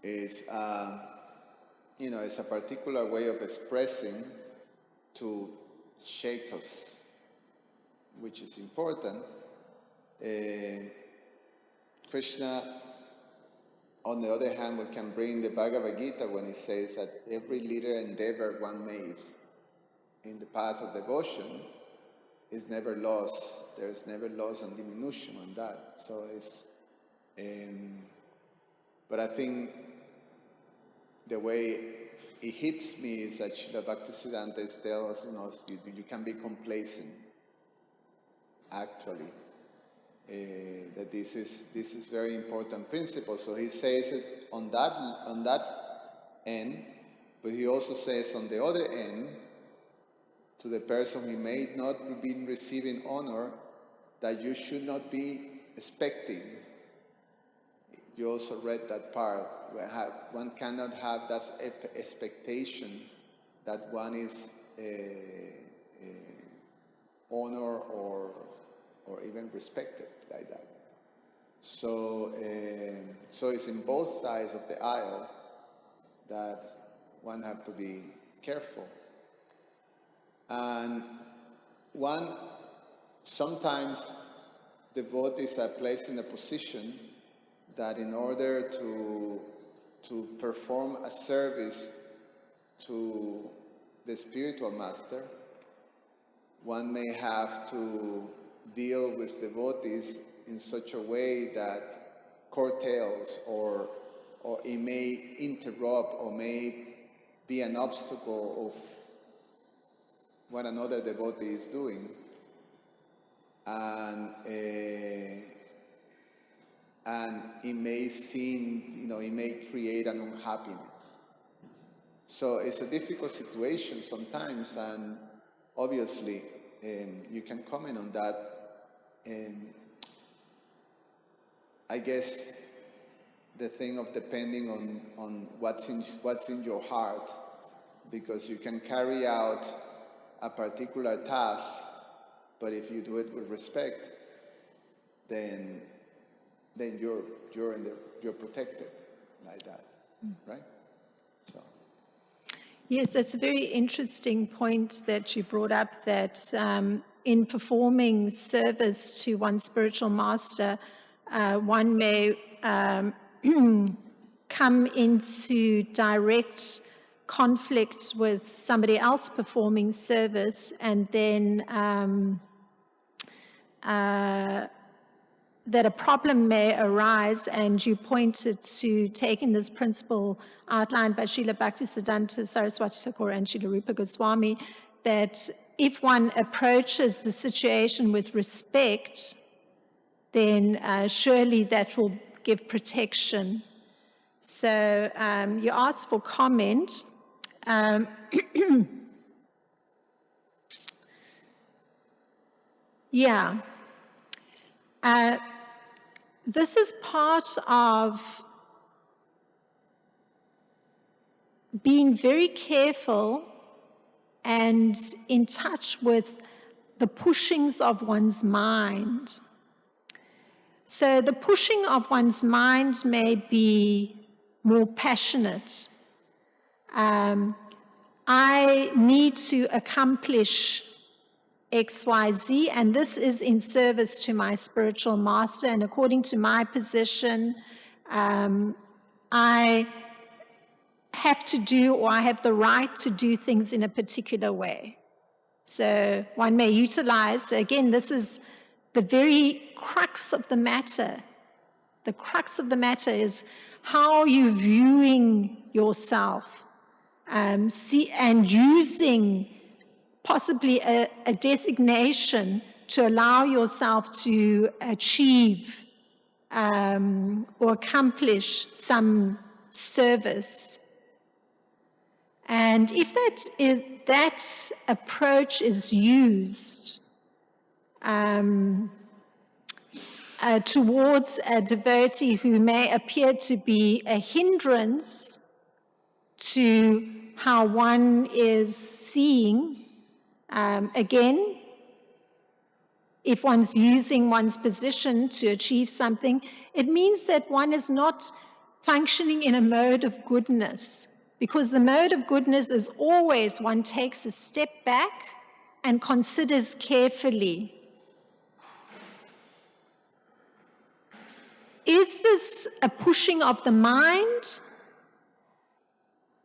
It's a particular way of expressing to shake us, which is important. Krishna, on the other hand, we can bring the Bhagavad-Gita when he says that every little endeavor one makes in the path of devotion is never lost. There's never loss and diminution on that. So it's, but I think the way it hits me is that Srila Bhaktisiddhanta tells us, you can be complacent, actually. That this is very important principle. So he says it on that end, but he also says on the other end, to the person who may not be receiving honor, that you should not be expecting. You also read that part. One cannot have that expectation that one is honored or even respected like that. So it's in both sides of the aisle that one have to be careful. And sometimes devotees are placed in a position that in order to perform a service to the spiritual master, one may have to deal with devotees in such a way that curtails or it may interrupt or may be an obstacle of what another devotee is doing, and it may seem, it may create an unhappiness. So it's a difficult situation sometimes, and obviously you can comment on that. I guess the thing of depending on what's in your heart, because you can carry out a particular task, but if you do it with respect, then you're protected like that, right? So. Yes, that's a very interesting point that you brought up, that in performing service to one's spiritual master, one may come into direct conflict with somebody else performing service, and then that a problem may arise. And you pointed to taking this principle outlined by Srila Bhaktisiddhanta Saraswati Thakur and Srila Rupa Goswami, that if one approaches the situation with respect, then surely that will give protection. So you asked for comment. Yeah. This is part of being very careful and in touch with the pushings of one's mind. So the pushing of one's mind may be more passionate. I need to accomplish XYZ, and this is in service to my spiritual master, and according to my position, I have to do, or I have the right to do things in a particular way. So one may utilize, again, this is the very crux of the matter. The crux of the matter is how you're viewing yourself, and using possibly a designation to allow yourself to achieve or accomplish some service. And if that approach is used, towards a devotee who may appear to be a hindrance to how one is seeing, again, if one's using one's position to achieve something, it means that one is not functioning in a mode of goodness. Because the mode of goodness is always one takes a step back and considers carefully. Is this a pushing of the mind?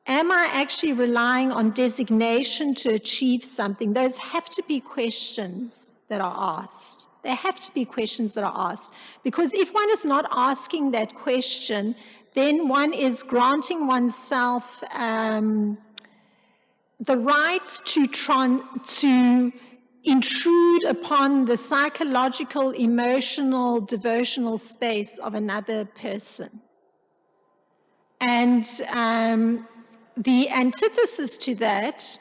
Am I actually relying on designation to achieve something? Those have to be questions that are asked. They have to be questions that are asked. Because if one is not asking that question, then one is granting oneself the right to intrude upon the psychological, emotional, devotional space of another person. And the antithesis to that,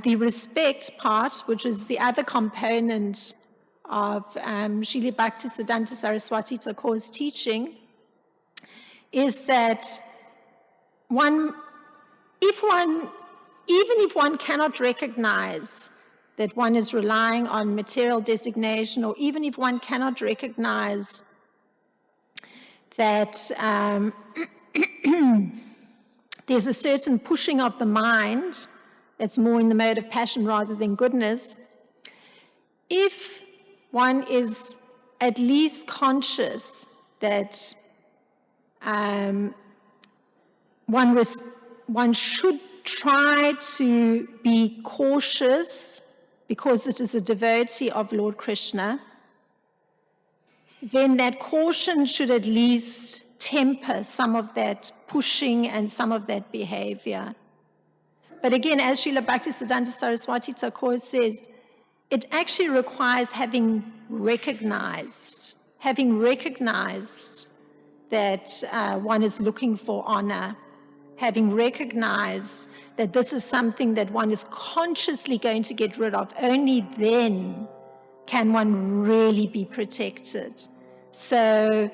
the respect part, which is the other component of Srila Bhaktisiddhanta Saraswati Thakur's teaching, is that even if one cannot recognize that one is relying on material designation, or even if one cannot recognize that there's a certain pushing of the mind that's more in the mode of passion rather than goodness, if one is at least conscious that one should try to be cautious because it is a devotee of Lord Krishna, then that caution should at least temper some of that pushing and some of that behavior. But again, as Srila Bhaktisiddhanta Saraswati Thakur says, it actually requires having recognized that one is looking for honor, having recognized that this is something that one is consciously going to get rid of. Only then can one really be protected. So,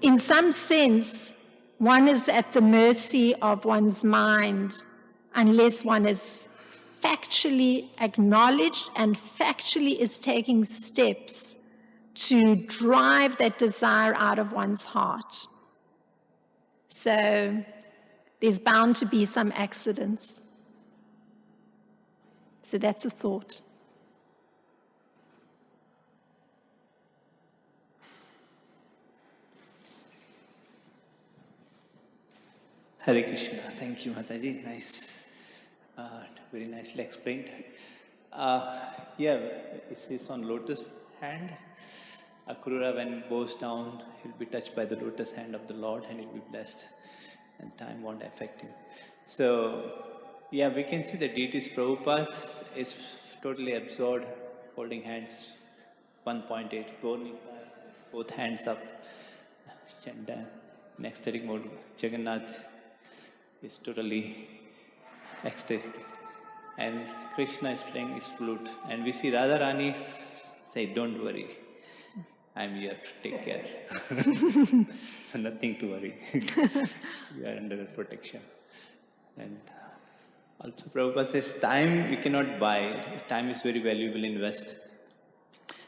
in some sense, one is at the mercy of one's mind unless one is factually acknowledged and factually is taking steps to drive that desire out of one's heart. So there's bound to be some accidents. So that's a thought. Hare Krishna. Thank you, Mataji. Nice. Very nicely explained. It says on lotus hand, Akrura, when bows down, he'll be touched by the lotus hand of the Lord and he'll be blessed, and time won't affect him. So, we can see the deities. Prabhupada is totally absorbed, holding hands, 1.8, both hands up, and in ecstatic mode. Jagannath is totally ecstatic. And Krishna is playing his flute. And we see Radharani say, "Don't worry, I'm here to take care." So nothing to worry. We are under protection. And also Prabhupada says, time we cannot buy. Time is very valuable in West.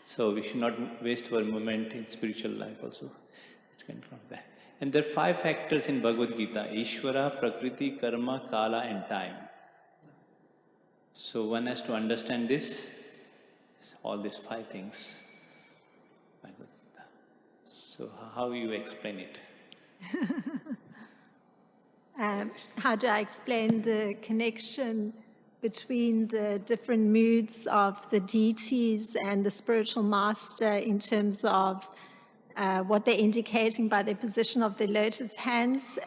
So we should not waste our moment in spiritual life also. It can come back. And there are 5 factors in Bhagavad-Gita: Ishvara, Prakriti, Karma, Kala, and time. So one has to understand this, all these 5 things. So how you explain it? How do I explain the connection between the different moods of the deities and the spiritual master in terms of what they're indicating by the position of the lotus hands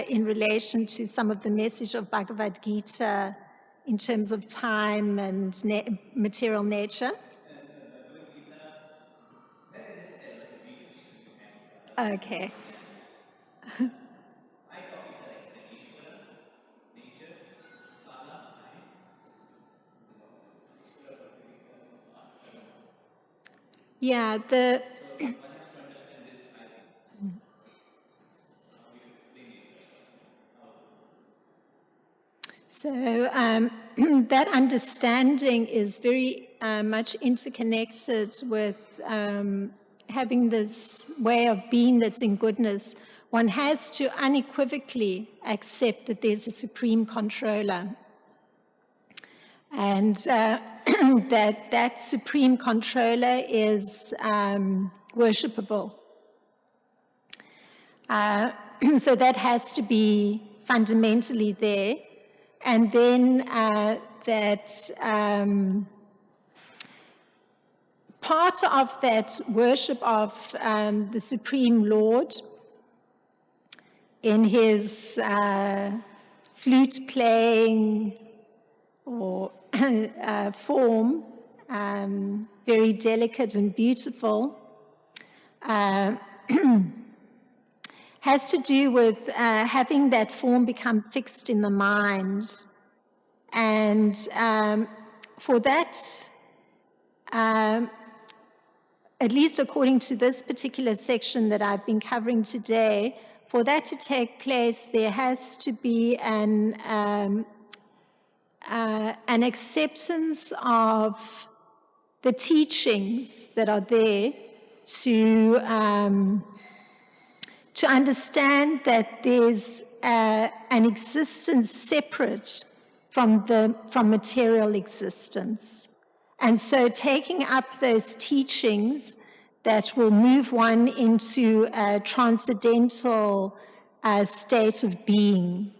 in relation to some of the message of Bhagavad-Gita in terms of time and material nature? Okay. Yeah, So that understanding is very much interconnected with having this way of being that's in goodness. One has to unequivocally accept that there's a supreme controller, and that supreme controller is worshipable. So that has to be fundamentally there. And then that part of that worship of the Supreme Lord in his flute playing or form, very delicate and beautiful, has to do with having that form become fixed in the mind. And for that, at least according to this particular section that I've been covering today, for that to take place, there has to be an acceptance of the teachings that are there to understand that there's an existence separate from material existence. And so taking up those teachings that will move one into a transcendental state of being.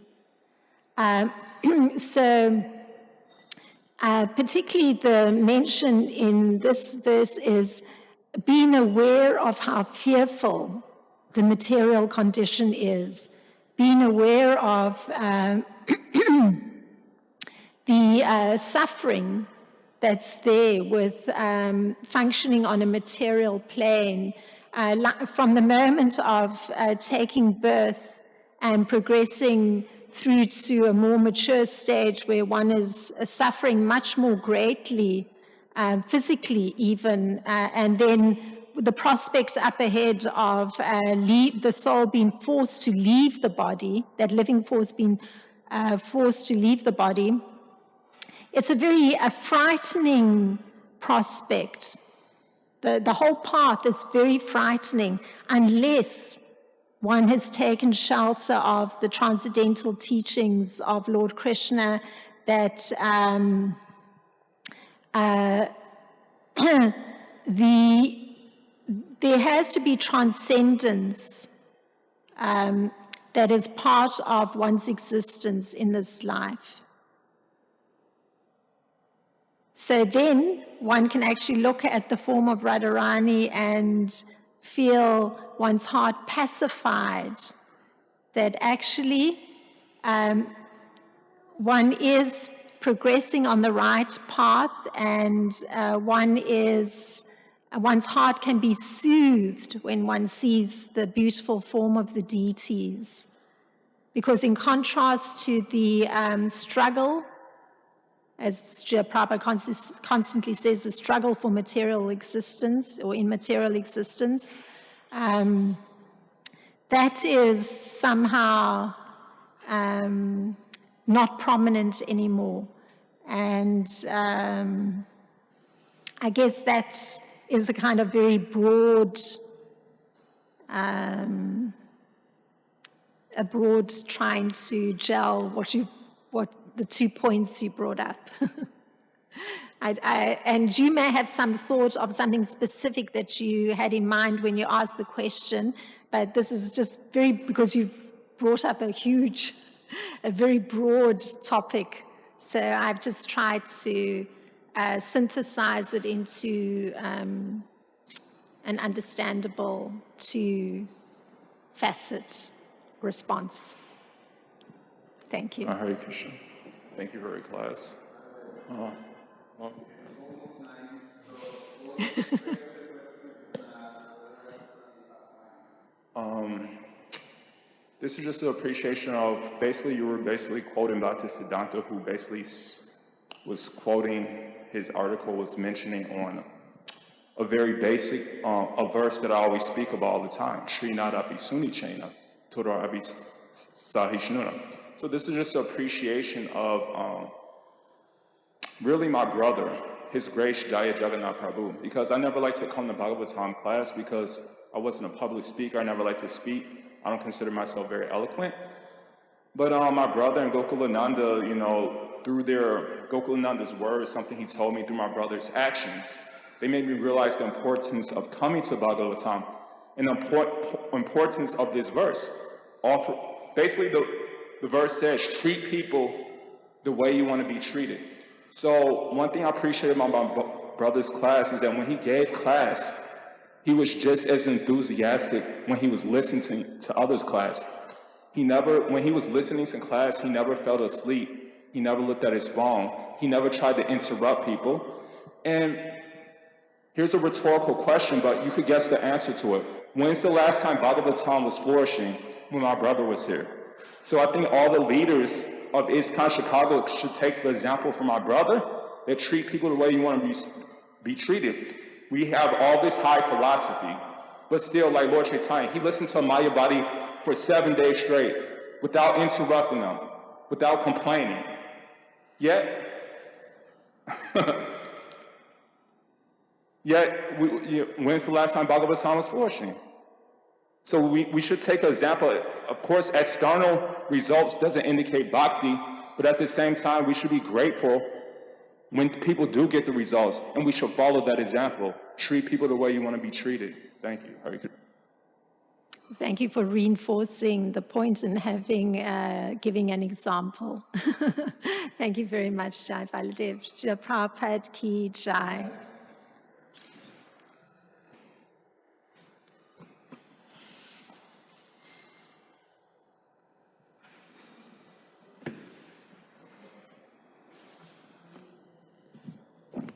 Particularly the mention in this verse is being aware of how fearful the material condition is, being aware of the suffering that's there with functioning on a material plane, from the moment of taking birth and progressing through to a more mature stage where one is suffering much more greatly, physically even, and then the prospect up ahead of the soul being forced to leave the body, that living force being forced to leave the body. It's a very frightening prospect. The whole path is very frightening unless one has taken shelter of the transcendental teachings of Lord Krishna that there has to be transcendence that is part of one's existence in this life. So then one can actually look at the form of Radharani and feel one's heart pacified, that actually one is progressing on the right path, and one's heart can be soothed when one sees the beautiful form of the deities. Because in contrast to the struggle, as Srila Prabhupada constantly says, the struggle for material existence or immaterial existence, that is somehow not prominent anymore. And I guess that is a kind of very broad, trying to gel what the 2 points you brought up. And you may have some thought of something specific that you had in mind when you asked the question, but this is just because you've brought up a very broad topic. So I've just tried to synthesize it into an understandable 2-facet response. Thank you. Hare Krishna. Thank you for your class. This is just an appreciation of, you were quoting Bhaktisiddhanta, who basically was quoting his article, was mentioning on a very basic, a verse that I always speak about all the time. Srinadapi Sunichena, Torabi Sahishnuna. So this is just an appreciation of really my brother, His Grace Jaya Jagannath Prabhu, because I never like to come to Bhagavatam class because I wasn't a public speaker. I never like to speak. I don't consider myself very eloquent. But my brother and Gokulananda, you know, through their Gokulananda's words, something he told me through my brother's actions, they made me realize the importance of coming to Bhagavatam and the importance of this verse. Basically, the verse says, treat people the way you want to be treated. So one thing I appreciate about my brother's class is that when he gave class, he was just as enthusiastic when he was listening to others' class. When he was listening to class, he never fell asleep. He never looked at his phone. He never tried to interrupt people. And here's a rhetorical question, but you could guess the answer to it. When's the last time Bhagavatam was flourishing? When my brother was here. So I think all the leaders of ISKCON Chicago should take the example from my brother, that treat people the way you want to be treated. We have all this high philosophy, but still, like Lord Chaitanya, he listened to Mayavadi for 7 days straight without interrupting them, without complaining. Yet, when's the last time Bhagavatam was flourishing? So we should take an example. Of course, external results doesn't indicate bhakti, but at the same time, we should be grateful when people do get the results, and we should follow that example. Treat people the way you want to be treated. Thank you. Hare Krishna. Thank you for reinforcing the point and giving an example. Thank you very much, Jai Baladev. Srila Prabhupada ki Jai.